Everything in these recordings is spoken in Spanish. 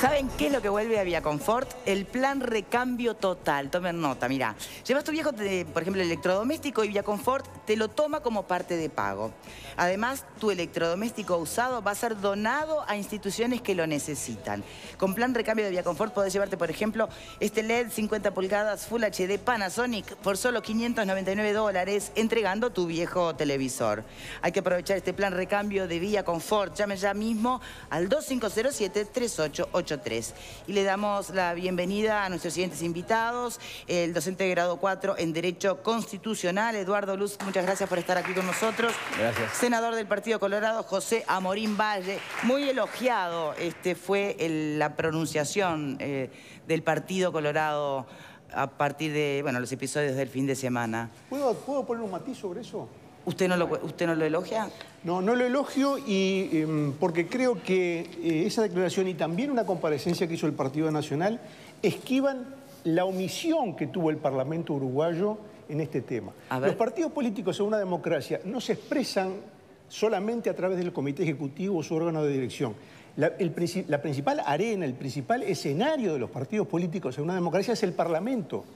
¿Saben qué es lo que vuelve a Viaconfort? El plan recambio total. Tomen nota, mirá. Llevas tu viejo, por ejemplo, electrodoméstico y Viaconfort te lo toma como parte de pago. Además, tu electrodoméstico usado va a ser donado a instituciones que lo necesitan. Con plan recambio de Viaconfort podés llevarte, por ejemplo, este LED 50 pulgadas Full HD Panasonic por solo $599, entregando tu viejo televisor. Hay que aprovechar este plan recambio de Viaconfort. Llame ya mismo al 2507-3883. Y le damos la bienvenida a nuestros siguientes invitados, el docente de grado 4 en Derecho Constitucional, Eduardo Luz, muchas gracias por estar aquí con nosotros. Gracias. Senador del Partido Colorado, José Amorín Valle. Muy elogiado fue la pronunciación del Partido Colorado a partir de los episodios del fin de semana. ¿Puedo poner un matiz sobre eso? ¿Usted no lo elogia? No, no lo elogio porque creo que esa declaración y también una comparecencia que hizo el Partido Nacional esquivan la omisión que tuvo el Parlamento uruguayo en este tema. Los partidos políticos en una democracia no se expresan solamente a través del Comité Ejecutivo o su órgano de dirección. La principal arena, el principal escenario de los partidos políticos en una democracia es el Parlamento.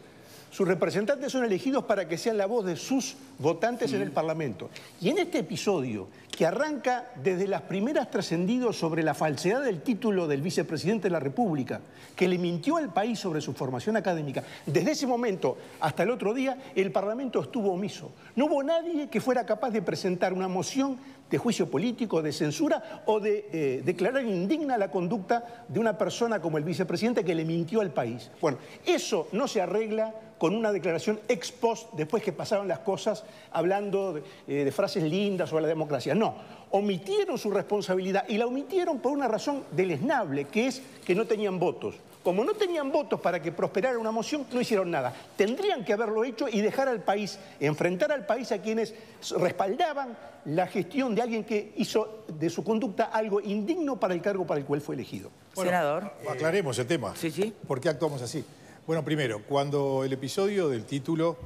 Sus representantes son elegidos para que sean la voz de sus votantes en el Parlamento. Y en este episodio, que arranca desde las primeras trascendidos sobre la falsedad del título del vicepresidente de la República, que le mintió al país sobre su formación académica, desde ese momento hasta el otro día, el Parlamento estuvo omiso. No hubo nadie que fuera capaz de presentar una moción de juicio político, de censura o de declarar indigna la conducta de una persona como el vicepresidente que le mintió al país. Bueno, eso no se arregla con una declaración ex post después que pasaron las cosas hablando de frases lindas sobre la democracia. No, omitieron su responsabilidad y la omitieron por una razón deleznable, que es que no tenían votos. Como no tenían votos para que prosperara una moción, no hicieron nada. Tendrían que haberlo hecho y dejar al país, enfrentar al país a quienes respaldaban la gestión de alguien que hizo de su conducta algo indigno para el cargo para el cual fue elegido. Bueno, senador. Aclaremos el tema. Sí. ¿Por qué actuamos así? Bueno, primero, cuando el episodio del título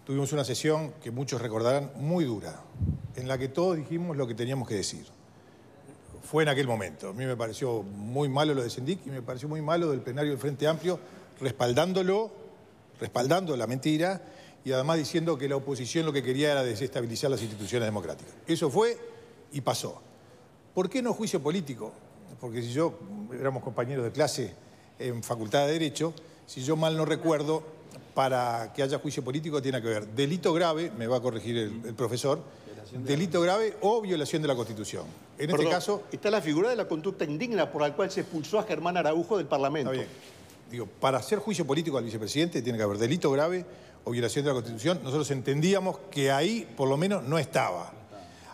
tuvimos una sesión que muchos recordarán muy dura, en la que todos dijimos lo que teníamos que decir. Fue en aquel momento. A mí me pareció muy malo lo de Sendik y me pareció muy malo del plenario del Frente Amplio, respaldando la mentira y además diciendo que la oposición lo que quería era desestabilizar las instituciones democráticas. Eso fue y pasó. ¿Por qué no juicio político? Porque si éramos compañeros de clase en Facultad de Derecho, si yo mal no recuerdo, para que haya juicio político tiene que haber delito grave, me va a corregir el profesor, delito grave o violación de la Constitución. En este caso... Está la figura de la conducta indigna por la cual se expulsó a Germán Araujo del Parlamento. Está bien. Digo, para hacer juicio político al vicepresidente tiene que haber delito grave o violación de la Constitución. Nosotros entendíamos que ahí, por lo menos, no estaba.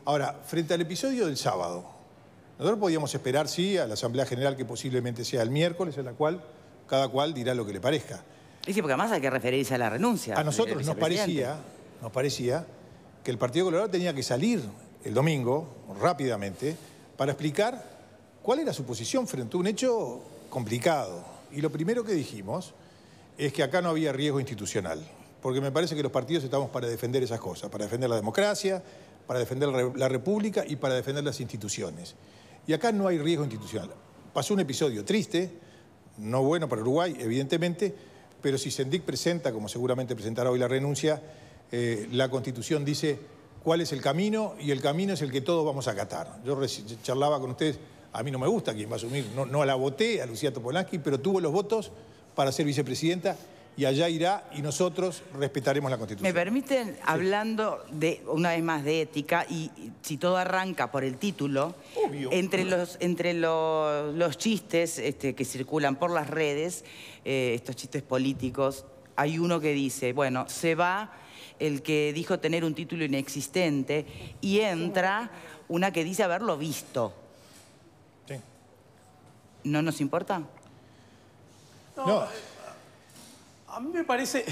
Ahora, frente al episodio del sábado, nosotros podíamos esperar, sí, a la Asamblea General, que posiblemente sea el miércoles, en la cual cada cual dirá lo que le parezca. Y sí, porque además hay que referirse a la renuncia. A nosotros nos parecía que el Partido Colorado tenía que salir el domingo, rápidamente, para explicar cuál era su posición frente a un hecho complicado. Y lo primero que dijimos es que acá no había riesgo institucional, porque me parece que los partidos estamos para defender esas cosas, para defender la democracia, para defender la República y para defender las instituciones. Y acá no hay riesgo institucional. Pasó un episodio triste, no bueno para Uruguay, evidentemente, pero si Sendik presenta, como seguramente presentará hoy la renuncia, la Constitución dice cuál es el camino y el camino es el que todos vamos a acatar. Yo charlaba con ustedes, a mí no me gusta quién va a asumir, no la voté, a Lucía Topolansky, pero tuvo los votos para ser vicepresidenta y allá irá y nosotros respetaremos la Constitución. ¿Me permiten, hablando una vez más de ética, y si todo arranca por el título, obvio, entre los chistes que circulan por las redes, estos chistes políticos, hay uno que dice, bueno, se va el que dijo tener un título inexistente y entra una que dice haberlo visto. Sí. ¿No nos importa? No. A mí me parece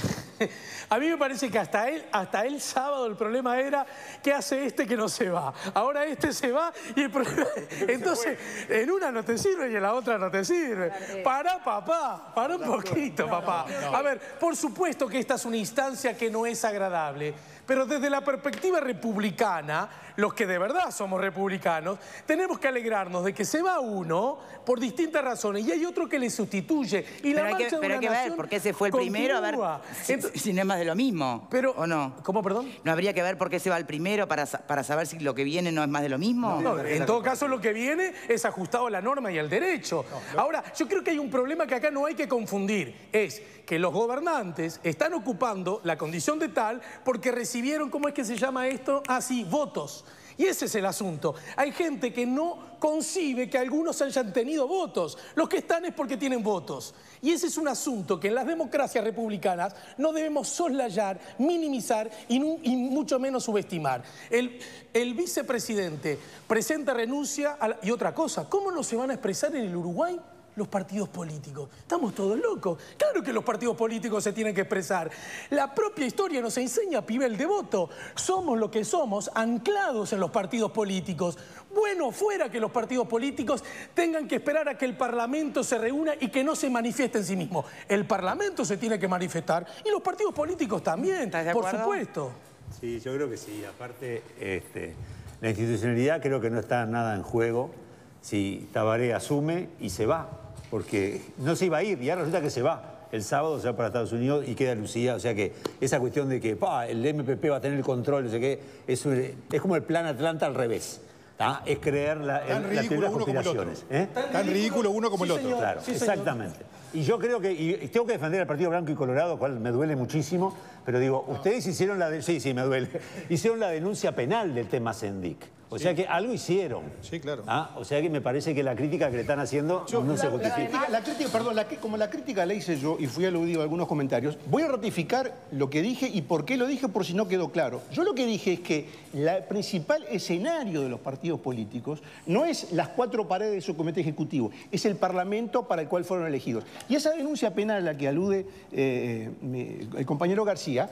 que hasta el sábado el problema era ¿qué hace este que no se va? Ahora este se va y el problema... Entonces, en una no te sirve y en la otra no te sirve. Pará, papá, pará un poquito, papá. A ver, por supuesto que esta es una instancia que no es agradable, pero desde la perspectiva republicana los que de verdad somos republicanos, tenemos que alegrarnos de que se va uno por distintas razones y hay otro que le sustituye. Y pero la hay marcha que, pero hay que ver por qué se fue el primero, a ver si no es más de lo mismo, ¿o no? ¿Cómo, perdón? ¿No habría que ver por qué se va el primero para saber si lo que viene no es más de lo mismo? No, en todo caso lo que viene es ajustado a la norma y al derecho. Ahora, yo creo que hay un problema que acá no hay que confundir. Es que los gobernantes están ocupando la condición de tal porque recibieron, ¿cómo es que se llama esto? Ah, sí, votos. Y ese es el asunto. Hay gente que no concibe que algunos hayan tenido votos. Los que están es porque tienen votos. Y ese es un asunto que en las democracias republicanas no debemos soslayar, minimizar y mucho menos subestimar. El vicepresidente presenta renuncia y otra cosa. ¿Cómo no se van a expresar en el Uruguay los partidos políticos? Estamos todos locos. Claro que los partidos políticos se tienen que expresar. La propia historia nos enseña, Pibel Devoto. Somos lo que somos, anclados en los partidos políticos. Bueno fuera que los partidos políticos tengan que esperar a que el Parlamento se reúna y que no se manifieste en sí mismo. El Parlamento se tiene que manifestar y los partidos políticos también, por supuesto. Sí, yo creo que sí. Aparte, la institucionalidad creo que no está nada en juego si Tabaré asume y se va, porque no se iba a ir y ahora resulta que se va. El sábado se va para Estados Unidos y queda Lucía, o sea que esa cuestión de que el MPP va a tener el control, no sé qué, es como el plan Atlanta al revés. Es creer las conspiraciones. Tan ridículo uno como el otro. Claro, sí, exactamente. Y yo creo que, y tengo que defender al Partido Blanco y Colorado, cual me duele muchísimo, pero digo, ustedes hicieron sí, me duele, hicieron la denuncia penal del tema Sendik. O sea que algo hicieron. Sí, claro. O sea que me parece que la crítica que le están haciendo no se justifica. Como la crítica la hice yo y fui aludido a algunos comentarios, voy a ratificar lo que dije y por qué lo dije por si no quedó claro. Yo lo que dije es que el principal escenario de los partidos políticos no es las cuatro paredes de su comité ejecutivo, es el Parlamento para el cual fueron elegidos. Y esa denuncia penal a la que alude el compañero García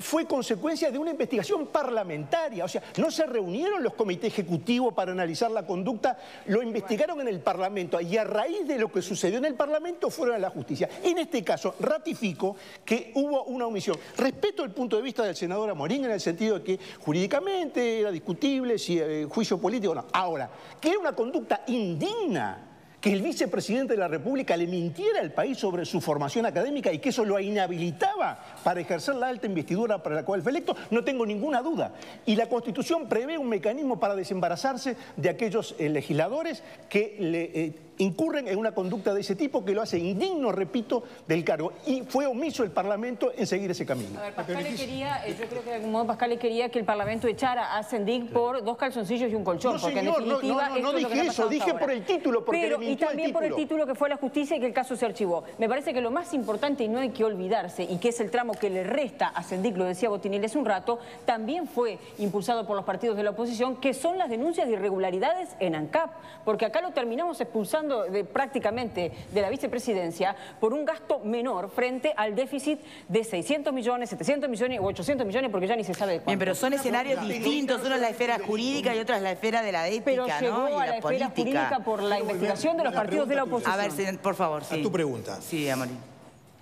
fue consecuencia de una investigación parlamentaria. O sea, no se reunieron los comités ejecutivos para analizar la conducta, lo investigaron en el Parlamento y a raíz de lo que sucedió en el Parlamento fueron a la justicia. En este caso, ratifico que hubo una omisión. Respeto el punto de vista del senador Amorín en el sentido de que jurídicamente era discutible si juicio político o no. Ahora, que era una conducta indigna que el vicepresidente de la República le mintiera al país sobre su formación académica y que eso lo inhabilitaba para ejercer la alta investidura para la cual fue electo, no tengo ninguna duda. Y la Constitución prevé un mecanismo para desembarazarse de aquellos legisladores que le incurren en una conducta de ese tipo que lo hace indigno, repito, del cargo. Y fue omiso el Parlamento en seguir ese camino. A ver, Pascal le quería, yo creo que de algún modo Pascal le quería que el Parlamento echara a Sendik por 2 calzoncillos y un colchón. No, porque señor, en definitiva, no dije eso, dije por el título, porque le mintió y también el título. por el título que fue la justicia y que el caso se archivó. Me parece que lo más importante y no hay que olvidarse, y que es el tramo que le resta a Sendik, lo decía Botinelli hace un rato, también fue impulsado por los partidos de la oposición, que son las denuncias de irregularidades en ANCAP, porque acá lo terminamos expulsando prácticamente de la vicepresidencia por un gasto menor frente al déficit de 600 millones, 700 millones o 800 millones, porque ya ni se sabe de cuánto. Bien, pero son escenarios distintos, uno es la esfera jurídica y otro es la esfera de la ética, pero llegó ¿no? a la esfera jurídica por la investigación de los partidos de la oposición. A ver, por favor, sí. A tu pregunta. Sí, Amorín.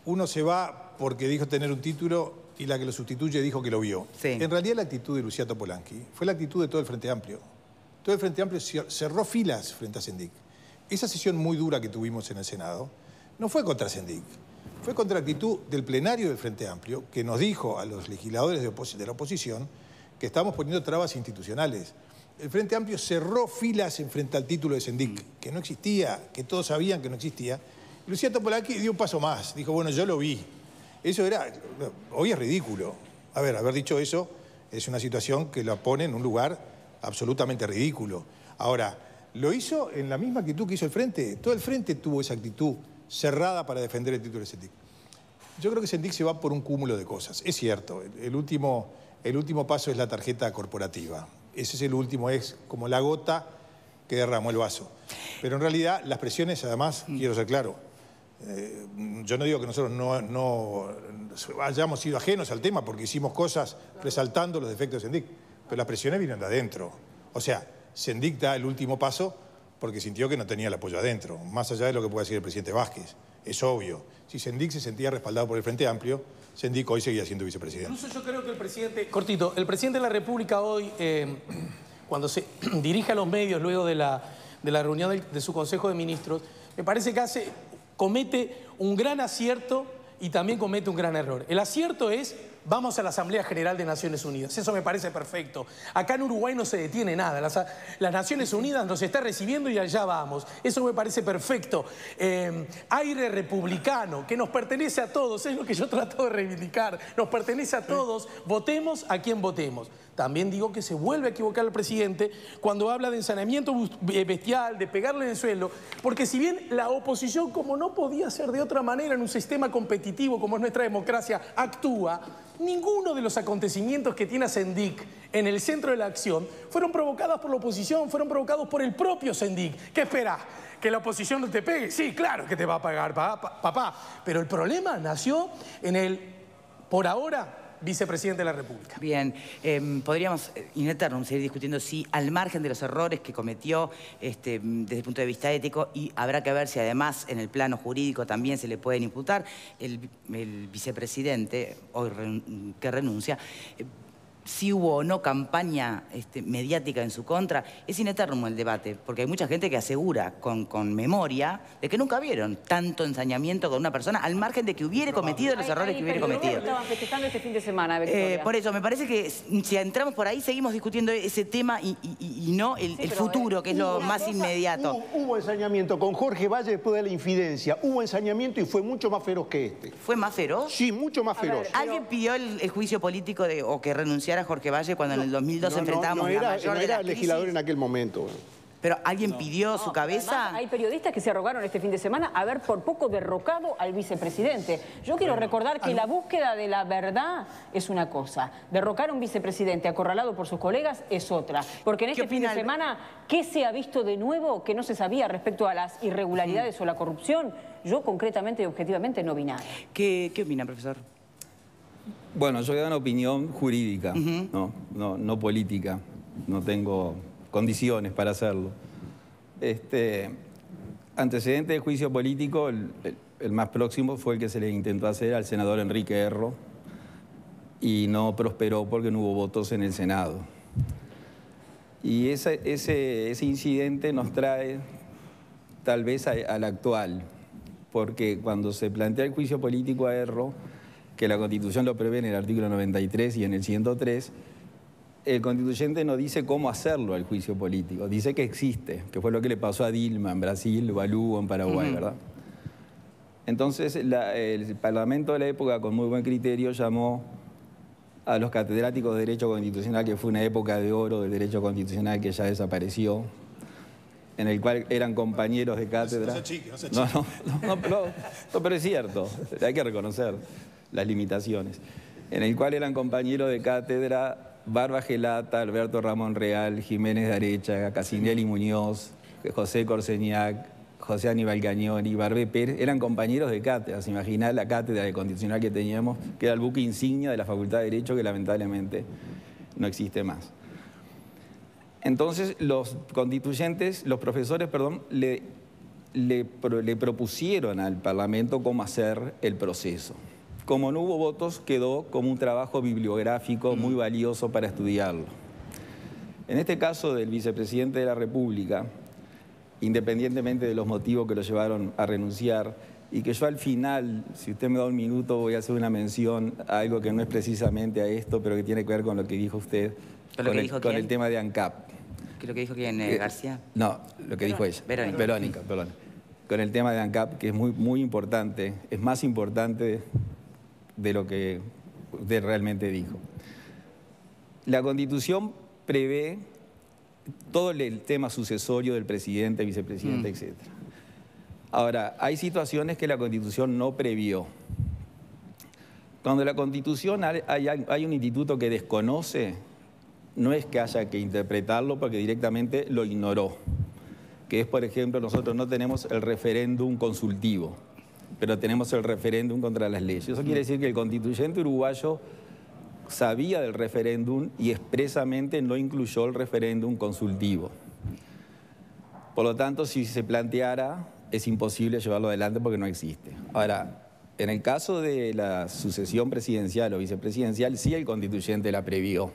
Uno se va porque dijo tener un título y la que lo sustituye dijo que lo vio. Sí. En realidad la actitud de Lucía Topolansky fue la actitud de todo el Frente Amplio. Todo el Frente Amplio cerró filas frente a Sendik. Esa sesión muy dura que tuvimos en el Senado no fue contra Sendik, fue contra la actitud del plenario del Frente Amplio, que nos dijo a los legisladores de la oposición que estábamos poniendo trabas institucionales. El Frente Amplio cerró filas en frente al título de Sendik, que no existía, que todos sabían que no existía. Y Lucía Topolansky dio un paso más, dijo, bueno, yo lo vi. Eso era, hoy es ridículo. A ver, haber dicho eso es una situación que la pone en un lugar absolutamente ridículo. Ahora, lo hizo en la misma actitud que hizo el Frente. Todo el Frente tuvo esa actitud cerrada para defender el título de Sendik. Yo creo que Sendik se va por un cúmulo de cosas. Es cierto, el último paso es la tarjeta corporativa. Ese es el último, es como la gota que derramó el vaso. Pero en realidad las presiones, además, quiero ser claro, yo no digo que nosotros no hayamos sido ajenos al tema porque hicimos cosas resaltando los defectos de Sendik, pero las presiones vienen de adentro. O sea, Sendik da el último paso porque sintió que no tenía el apoyo adentro, más allá de lo que pueda decir el presidente Vázquez. es obvio. Si Sendik se sentía respaldado por el Frente Amplio, Sendik hoy seguía siendo vicepresidente. Incluso yo creo que el presidente, cortito, el presidente de la República hoy, cuando se dirige a los medios luego de la reunión de su Consejo de Ministros, me parece que comete un gran acierto y también comete un gran error. El acierto es: vamos a la Asamblea General de Naciones Unidas. Eso me parece perfecto. Acá en Uruguay no se detiene nada. Las Naciones Unidas nos está recibiendo y allá vamos. Eso me parece perfecto. Aire republicano, que nos pertenece a todos. Es lo que yo trato de reivindicar. Nos pertenece a todos. Votemos a quien votemos. También digo que se vuelve a equivocar el presidente cuando habla de ensañamiento bestial, de pegarle en el suelo, porque si bien la oposición, como no podía ser de otra manera en un sistema competitivo como es nuestra democracia, actúa, ninguno de los acontecimientos que tiene a Sendik en el centro de la acción fueron provocados por la oposición, fueron provocados por el propio Sendik. ¿Qué esperás? ¿Que la oposición no te pegue? Sí, claro que te va a pagar, papá. Pero el problema nació en el, por ahora, vicepresidente de la República. Bien, podríamos in eternum seguir discutiendo si al margen de los errores que cometió desde el punto de vista ético, y habrá que ver si además en el plano jurídico también se le pueden imputar, el vicepresidente hoy que renuncia, si hubo o no campaña mediática en su contra. Es in eternum el debate, porque hay mucha gente que asegura con memoria de que nunca vieron tanto ensañamiento con una persona, al margen de que hubiera cometido los errores que hubiera cometido. Estaban festejando este fin de semana, Victoria. Por eso, me parece que si entramos por ahí, seguimos discutiendo ese tema y no el futuro, que es lo más inmediato. Hubo ensañamiento con Jorge Valle después de la infidencia. Hubo ensañamiento y fue mucho más feroz que este. ¿Fue más feroz? Sí, mucho más feroz. ¿Alguien pidió el juicio político o que renunciara a Jorge Valle cuando en el 2002 enfrentábamos la mayor de las crisis? Legislador en aquel momento. ¿Pero alguien pidió su cabeza? Además, hay periodistas que se arrogaron este fin de semana haber por poco derrocado al vicepresidente. Yo quiero recordar que la búsqueda de la verdad es una cosa. Derrocar a un vicepresidente acorralado por sus colegas es otra. Porque en este fin de semana, ¿qué se ha visto de nuevo que no se sabía respecto a las irregularidades o la corrupción? Yo concretamente y objetivamente no vi nada. ¿Qué opina, profesor? Bueno, yo voy a dar una opinión jurídica, no política. No tengo condiciones para hacerlo. Antecedente de juicio político, el más próximo fue el que se le intentó hacer al senador Enrique Erro y no prosperó porque no hubo votos en el Senado. Y ese incidente nos trae tal vez al actual, porque cuando se plantea el juicio político a Erro, que la Constitución lo prevé en el artículo 93 y en el 103, el constituyente no dice cómo hacerlo al juicio político, dice que existe, que fue lo que le pasó a Dilma en Brasil, o a Lugo en Paraguay, ¿verdad? Entonces el Parlamento de la época, con muy buen criterio, llamó a los catedráticos de Derecho Constitucional, que fue una época de oro del Derecho Constitucional que ya desapareció, en el cual eran compañeros de cátedra. No se chique. Pero es cierto, hay que reconocer las limitaciones. En el cual eran compañeros de cátedra Barba Gelata, Alberto Ramón Real, Jiménez de Arecha, Casinelli Muñoz, José Corseñac, José Aníbal Cañón y Barbé Pérez, eran compañeros de cátedra. Se imagina la cátedra de constitucional que teníamos, que era el buque insignia de la Facultad de Derecho, que lamentablemente no existe más. Entonces los profesores, le propusieron al Parlamento cómo hacer el proceso. Como no hubo votos, quedó como un trabajo bibliográfico muy valioso para estudiarlo. En este caso del vicepresidente de la República, independientemente de los motivos que lo llevaron a renunciar, y que yo al final, si usted me da un minuto, voy a hacer una mención a algo que no es precisamente a esto, pero que tiene que ver con lo que dijo usted, con el tema de ANCAP. ¿Qué es lo que dijo quién, García? No, lo que dijo ella. Verónica, perdón. Con el tema de ANCAP, que es muy importante, es más importante de lo que usted realmente dijo. La Constitución prevé todo el tema sucesorio del presidente, vicepresidente, etc. Ahora, hay situaciones que la Constitución no previó. Cuando la Constitución hay un instituto que desconoce, no es que haya que interpretarlo porque directamente lo ignoró. Que es, por ejemplo, nosotros no tenemos el referéndum consultivo, pero tenemos el referéndum contra las leyes. Eso quiere decir que el constituyente uruguayo sabía del referéndum y expresamente no incluyó el referéndum consultivo. Por lo tanto, si se planteara es imposible llevarlo adelante porque no existe. Ahora, en el caso de la sucesión presidencial o vicepresidencial, sí el constituyente la previó.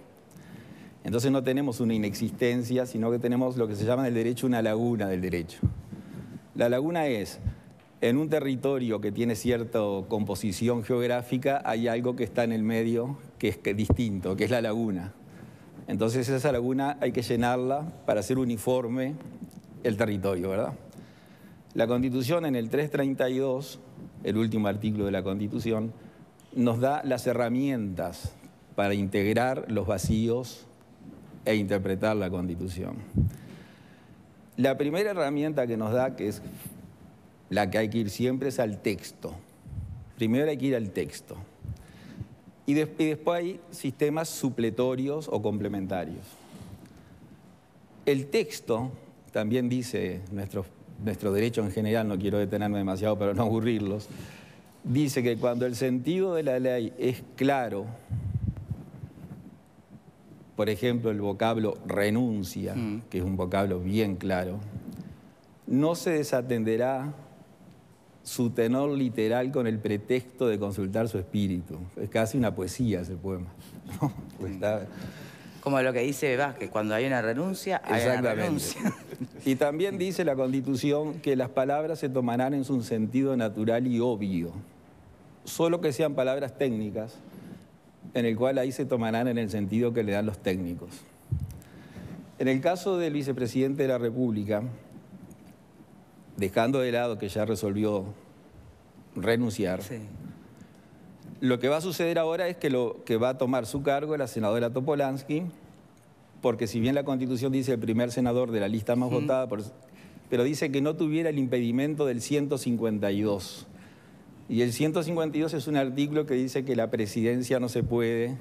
Entonces no tenemos una inexistencia, sino que tenemos lo que se llama en el derecho una laguna del derecho. La laguna es, en un territorio que tiene cierta composición geográfica, hay algo que está en el medio que es distinto, que es la laguna. Entonces esa laguna hay que llenarla para hacer uniforme el territorio, ¿verdad? La Constitución en el 332, el último artículo de la Constitución, nos da las herramientas para integrar los vacíos e interpretar la Constitución. La primera herramienta que nos da, que es la que hay que ir siempre, es al texto. Primero hay que ir al texto. Y después hay sistemas supletorios o complementarios. El texto, también dice nuestro derecho en general, no quiero detenerme demasiado para no aburrirlos, dice que cuando el sentido de la ley es claro, por ejemplo, el vocablo renuncia, que es un vocablo bien claro, no se desatenderá su tenor literal con el pretexto de consultar su espíritu. Es casi una poesía ese poema, ¿no? Pues está... Como lo que dice Vázquez, cuando hay una renuncia, hay una renuncia. Y también dice la Constitución que las palabras se tomarán en su sentido natural y obvio, solo que sean palabras técnicas, en el cual ahí se tomarán en el sentido que le dan los técnicos. En el caso del vicepresidente de la República, dejando de lado que ya resolvió renunciar, Sí. lo que va a suceder ahora es que va a tomar su cargo la senadora Topolansky, porque si bien la Constitución dice el primer senador de la lista más votada, pero dice que no tuviera el impedimento del 152. Y el 152 es un artículo que dice que la presidencia no se puede,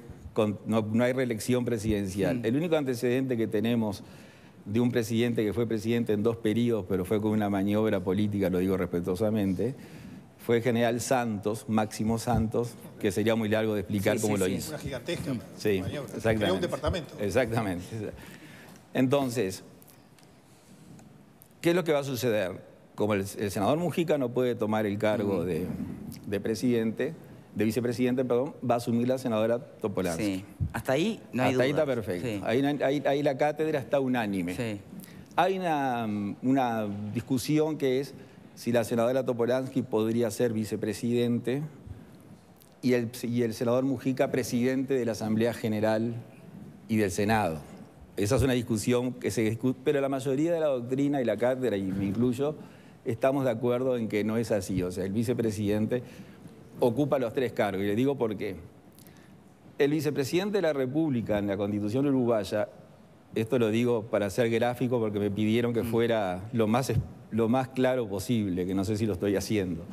no hay reelección presidencial. El único antecedente que tenemos de un presidente que fue presidente en 2 periodos, pero fue con una maniobra política, lo digo respetuosamente, fue el general Santos, Máximo Santos, que sería muy largo de explicar cómo lo hizo. Una gigantesca Sí, maniobra. exactamente. Creó un departamento. Exactamente. Entonces, ¿qué es lo que va a suceder? Como el senador Mujica no puede tomar el cargo de vicepresidente, perdón, va a asumir la senadora Topolansky. Sí. Hasta ahí no hay duda. Hasta ahí está perfecto. Sí. Ahí la cátedra está unánime. Sí. Hay una discusión que es si la senadora Topolansky podría ser vicepresidente y el senador Mujica presidente de la Asamblea General y del Senado. Esa es una discusión que se discute, pero la mayoría de la doctrina y la cátedra, y me incluyo, estamos de acuerdo en que no es así. O sea, el vicepresidente ocupa los 3 cargos. Y le digo por qué. El vicepresidente de la República en la Constitución uruguaya, esto lo digo para ser gráfico porque me pidieron que fuera lo más claro posible, que no sé si lo estoy haciendo.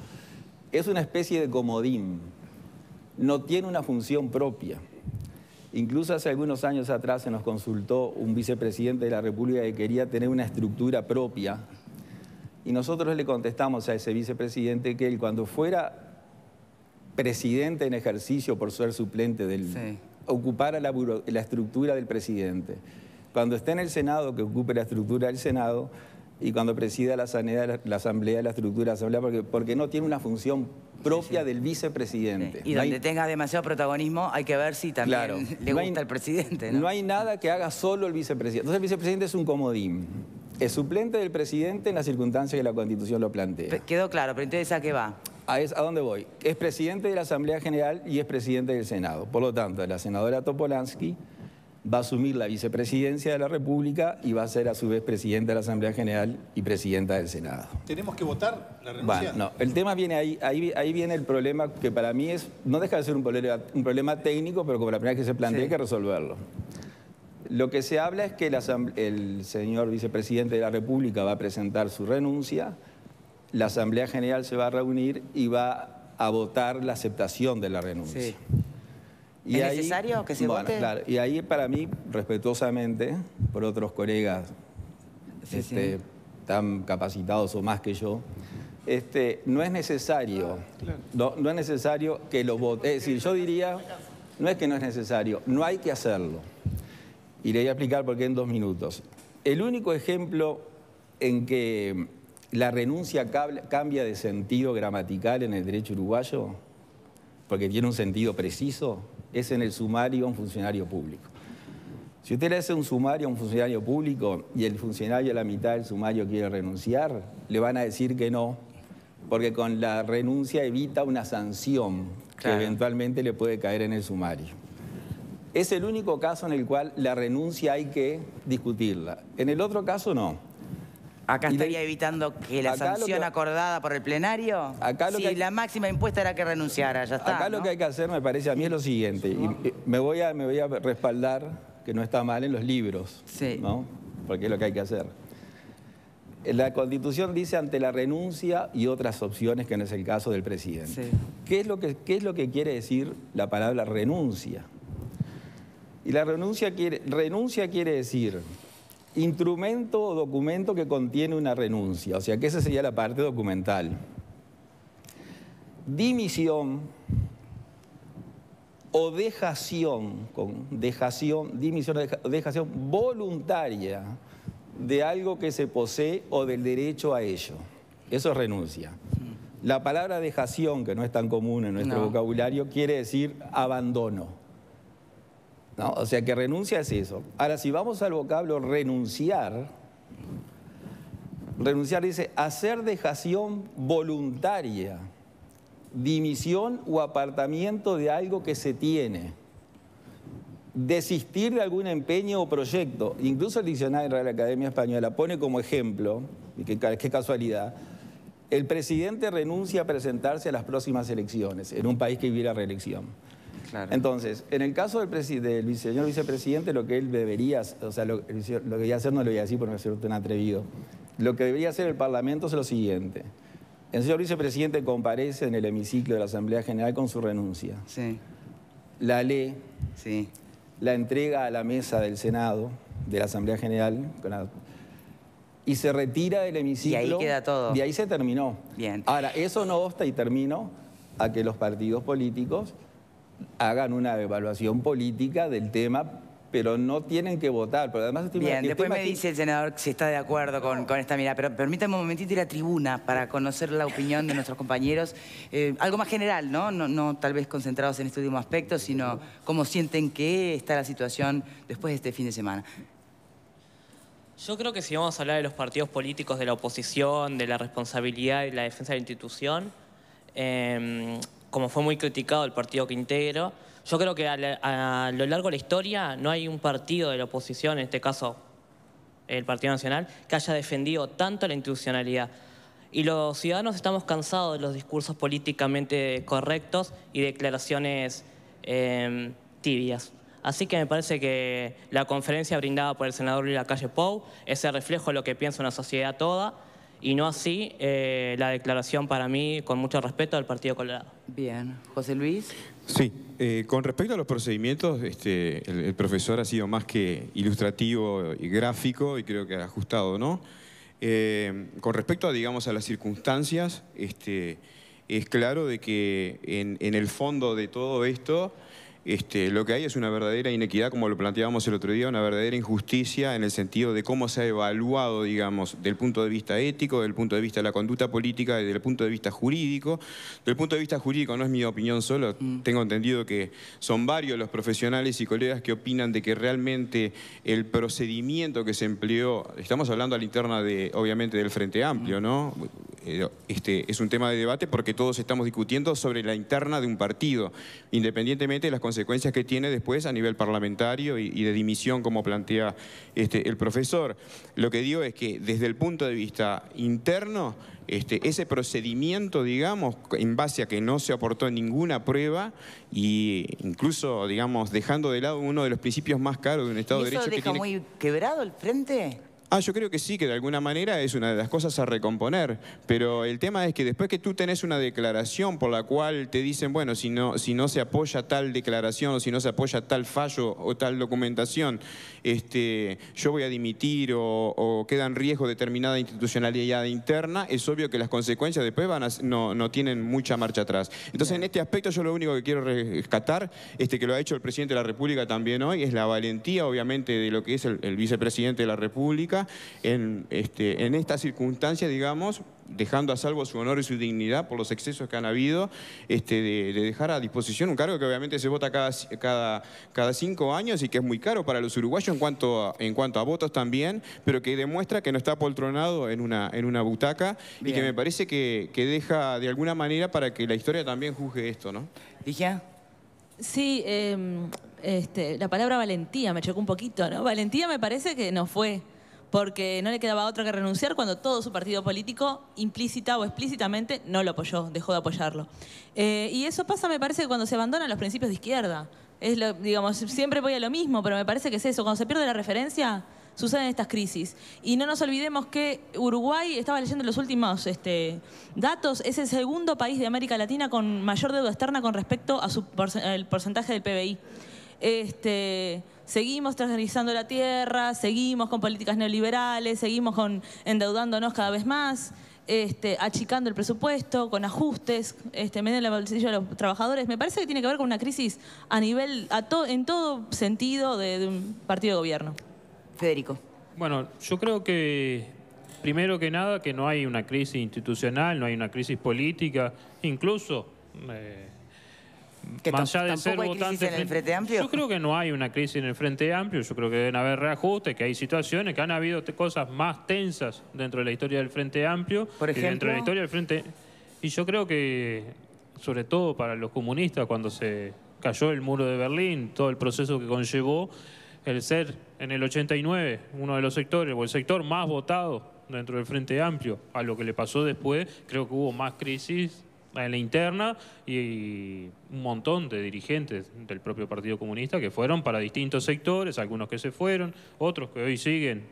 Es una especie de comodín. No tiene una función propia. Incluso hace algunos años atrás se nos consultó un vicepresidente de la República que quería tener una estructura propia. Y nosotros le contestamos a ese vicepresidente que él, cuando fuera presidente en ejercicio por ser suplente ocupara la estructura del presidente. Cuando esté en el Senado, que ocupe la estructura del Senado, y cuando presida la Asamblea, la estructura de la Asamblea, porque no tiene una función propia del vicepresidente. Y donde tenga demasiado protagonismo hay que ver si también le gusta el presidente, ¿no? No hay nada que haga solo el vicepresidente. Entonces el vicepresidente es un comodín. Es suplente del presidente en las circunstancias que la Constitución lo plantea. Quedó claro, pero entonces ¿a qué va? ¿A dónde voy? Es presidente de la Asamblea General y es presidente del Senado. Por lo tanto, la senadora Topolansky va a asumir la vicepresidencia de la República y va a ser a su vez presidenta de la Asamblea General y presidenta del Senado. ¿Tenemos que votar la renuncia? Bueno, no, el tema viene ahí viene el problema que para mí no deja de ser un problema técnico, pero como la primera vez que se plantea hay que resolverlo. Lo que se habla es que el señor vicepresidente de la República va a presentar su renuncia, la Asamblea General se va a reunir y va a votar la aceptación de la renuncia. Sí. ¿Es necesario que se vote? Claro, y ahí para mí, respetuosamente, por otros colegas tan capacitados o más que yo, no es necesario, no es necesario que lo vote. Es decir, yo diría, no es que no es necesario, no hay que hacerlo. Y le voy a explicar por qué en 2 minutos. El único ejemplo en que la renuncia cambia de sentido gramatical en el derecho uruguayo, porque tiene un sentido preciso, es en el sumario a un funcionario público. Si usted le hace un sumario a un funcionario público y el funcionario a la mitad del sumario quiere renunciar, le van a decir que no, porque con la renuncia evita una sanción que eventualmente le puede caer en el sumario. Es el único caso en el cual la renuncia hay que discutirla. En el otro caso, no. Acá estaría evitando que la sanción acordada por el plenario, si la máxima impuesta era que renunciara, ya está. Acá lo que hay que hacer, me parece a mí, es lo siguiente. Y me voy a respaldar, que no está mal, en los libros, ¿no? Porque es lo que hay que hacer. La Constitución dice ante la renuncia y otras opciones, que no es el caso del presidente. ¿Qué es lo que quiere decir la palabra renuncia? Y la renuncia quiere decir instrumento o documento que contiene una renuncia, o sea que esa sería la parte documental. Dimisión o dejación, dimisión o dejación voluntaria de algo que se posee o del derecho a ello. Eso es renuncia. La palabra dejación, que no es tan común en nuestro vocabulario, quiere decir abandono, ¿no? O sea que renuncia es eso. Ahora, si vamos al vocablo renunciar, renunciar dice hacer dejación voluntaria, dimisión o apartamiento de algo que se tiene, desistir de algún empeño o proyecto. Incluso el diccionario de la Academia Española pone como ejemplo, y qué casualidad, el presidente renuncia a presentarse a las próximas elecciones en un país que viviera reelección. Entonces, en el caso del señor vicepresidente, lo que él debería, o sea, lo que debería hacer, no lo voy a decir porque no soy tan atrevido, lo que debería hacer el Parlamento es lo siguiente. El señor vicepresidente comparece en el hemiciclo de la Asamblea General con su renuncia. La lee, la entrega a la mesa del Senado, de la Asamblea General, y se retira del hemiciclo. Y ahí queda todo. Y ahí se terminó. Bien. Ahora, eso no obsta, y termino, a que los partidos políticos hagan una evaluación política del tema, pero no tienen que votar. Pero además, bien, después me dice el senador si está de acuerdo con esta mirada, pero permítame un momentito ir a tribuna para conocer la opinión de nuestros compañeros. Algo más general, ¿no? No tal vez concentrados en este último aspecto, sino cómo sienten que está la situación después de este fin de semana. Yo creo que si vamos a hablar de los partidos políticos, de la oposición, de la responsabilidad y la defensa de la institución, como fue muy criticado el partido que integro, yo creo que a lo largo de la historia no hay un partido de la oposición, en este caso el Partido Nacional, que haya defendido tanto la institucionalidad. Y los ciudadanos estamos cansados de los discursos políticamente correctos y declaraciones tibias. Así que me parece que la conferencia brindada por el senador Luis Lacalle Pou es el reflejo de lo que piensa una sociedad toda, y no así la declaración, para mí, con mucho respeto, del Partido Colorado. Bien. José Luis. Sí, con respecto a los procedimientos, el profesor ha sido más que ilustrativo y gráfico, y creo que ha ajustado, ¿no? Con respecto, digamos, a las circunstancias, es claro de que en el fondo de todo esto, lo que hay es una verdadera inequidad, como lo planteábamos el otro día, una verdadera injusticia en el sentido de cómo se ha evaluado, digamos, del punto de vista ético, del punto de vista de la conducta política y del punto de vista jurídico. Del punto de vista jurídico no es mi opinión solo, tengo entendido que son varios los profesionales y colegas que opinan de que realmente el procedimiento que se empleó, estamos hablando a la interna de, obviamente, del Frente Amplio, ¿no? Es un tema de debate porque todos estamos discutiendo sobre la interna de un partido, independientemente de las consecuencias que tiene después a nivel parlamentario y de dimisión, como plantea el profesor. Lo que digo es que desde el punto de vista interno, ese procedimiento, digamos, en base a que no se aportó ninguna prueba e incluso, digamos, dejando de lado uno de los principios más caros de un Estado de Derecho. ¿Eso deja muy quebrado el frente? Yo creo que sí, que de alguna manera es una de las cosas a recomponer, pero el tema es que después que tú tenés una declaración por la cual te dicen, bueno, si no se apoya tal declaración o si no se apoya tal fallo o tal documentación, yo voy a dimitir o queda en riesgo determinada institucionalidad interna, es obvio que las consecuencias después no tienen mucha marcha atrás. Entonces, en este aspecto yo lo único que quiero rescatar, que lo ha hecho el presidente de la República también hoy, es la valentía, obviamente, de lo que es el vicepresidente de la República, Butaca en esta circunstancia, digamos, dejando a salvo su honor y su dignidad por los excesos que han habido, de dejar a disposición un cargo que obviamente se vota cada 5 años y que es muy caro para los uruguayos en cuanto a votos también, pero que demuestra que no está apoltronado en una butaca. Bien. Y que me parece que deja de alguna manera para que la historia también juzgue esto, ¿no? ¿Ligia? Sí, la palabra valentía me chocó un poquito, ¿no? Valentía me parece que no fue, porque no le quedaba otra que renunciar cuando todo su partido político, implícita o explícitamente, no lo apoyó, dejó de apoyarlo. Y eso pasa, me parece, cuando se abandonan los principios de izquierda. Digamos, siempre voy a lo mismo, pero me parece que es eso. Cuando se pierde la referencia, suceden estas crisis. Y no nos olvidemos que Uruguay, estaba leyendo los últimos datos, es el segundo país de América Latina con mayor deuda externa con respecto a el porcentaje del PBI. Seguimos transversalizando la tierra, seguimos con políticas neoliberales, seguimos endeudándonos cada vez más, achicando el presupuesto, con ajustes, metiendo el bolsillo a los trabajadores. Me parece que tiene que ver con una crisis en todo sentido de un partido de gobierno. Federico. Bueno, yo creo que, primero que nada, que no hay una crisis institucional, no hay una crisis política, incluso... más allá de ser votante en el Frente Amplio. Yo creo que no hay una crisis en el Frente Amplio, yo creo que deben haber reajustes, que hay situaciones, que han habido cosas más tensas dentro de la historia del Frente Amplio. Por ejemplo, dentro de la historia del Frente. Y yo creo que, sobre todo para los comunistas, cuando se cayó el muro de Berlín, todo el proceso que conllevó, el ser en el 89 uno de los sectores, o el sector más votado dentro del Frente Amplio, a lo que le pasó después, creo que hubo más crisis en la interna y un montón de dirigentes del propio Partido Comunista que fueron para distintos sectores, algunos que se fueron, otros que hoy siguen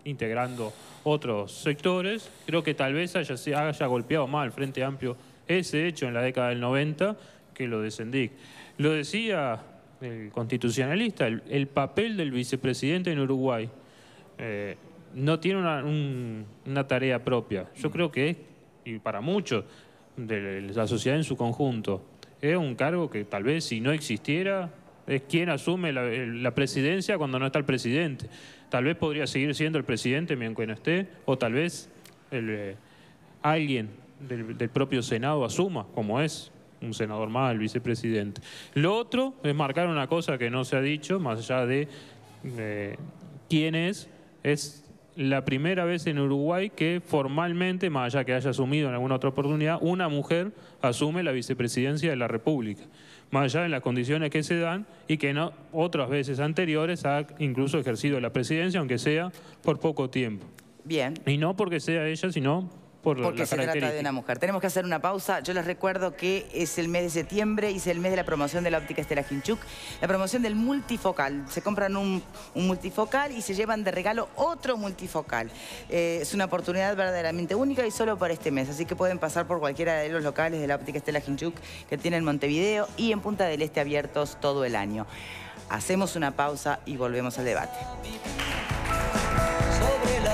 integrando otros sectores. Creo que tal vez haya golpeado más al Frente Amplio ese hecho en la década del 90 que lo de Sendik. Lo decía el constitucionalista, el papel del vicepresidente en Uruguay no tiene una tarea propia. Yo creo que es, y para muchos, de la sociedad en su conjunto, es un cargo que tal vez si no existiera es quien asume la presidencia cuando no está el presidente. Tal vez podría seguir siendo el presidente mientras no esté, o tal vez alguien del propio Senado asuma, como es un senador más, el vicepresidente. Lo otro es marcar una cosa que no se ha dicho, más allá de quién es la primera vez en Uruguay que formalmente, más allá que haya asumido en alguna otra oportunidad, una mujer asume la vicepresidencia de la República. Más allá de las condiciones que se dan y que no otras veces anteriores ha incluso ejercido la presidencia, aunque sea por poco tiempo. Bien. Y no porque sea ella, sino porque se trata de una mujer. Tenemos que hacer una pausa. Yo les recuerdo que es el mes de septiembre y es el mes de la promoción de la óptica Estela Hinchuk. La promoción del multifocal. Se compran un multifocal y se llevan de regalo otro multifocal. Es una oportunidad verdaderamente única y solo para este mes. Así que pueden pasar por cualquiera de los locales de la óptica Estela Hinchuk que tienen en Montevideo y en Punta del Este abiertos todo el año. Hacemos una pausa y volvemos al debate. Sobre la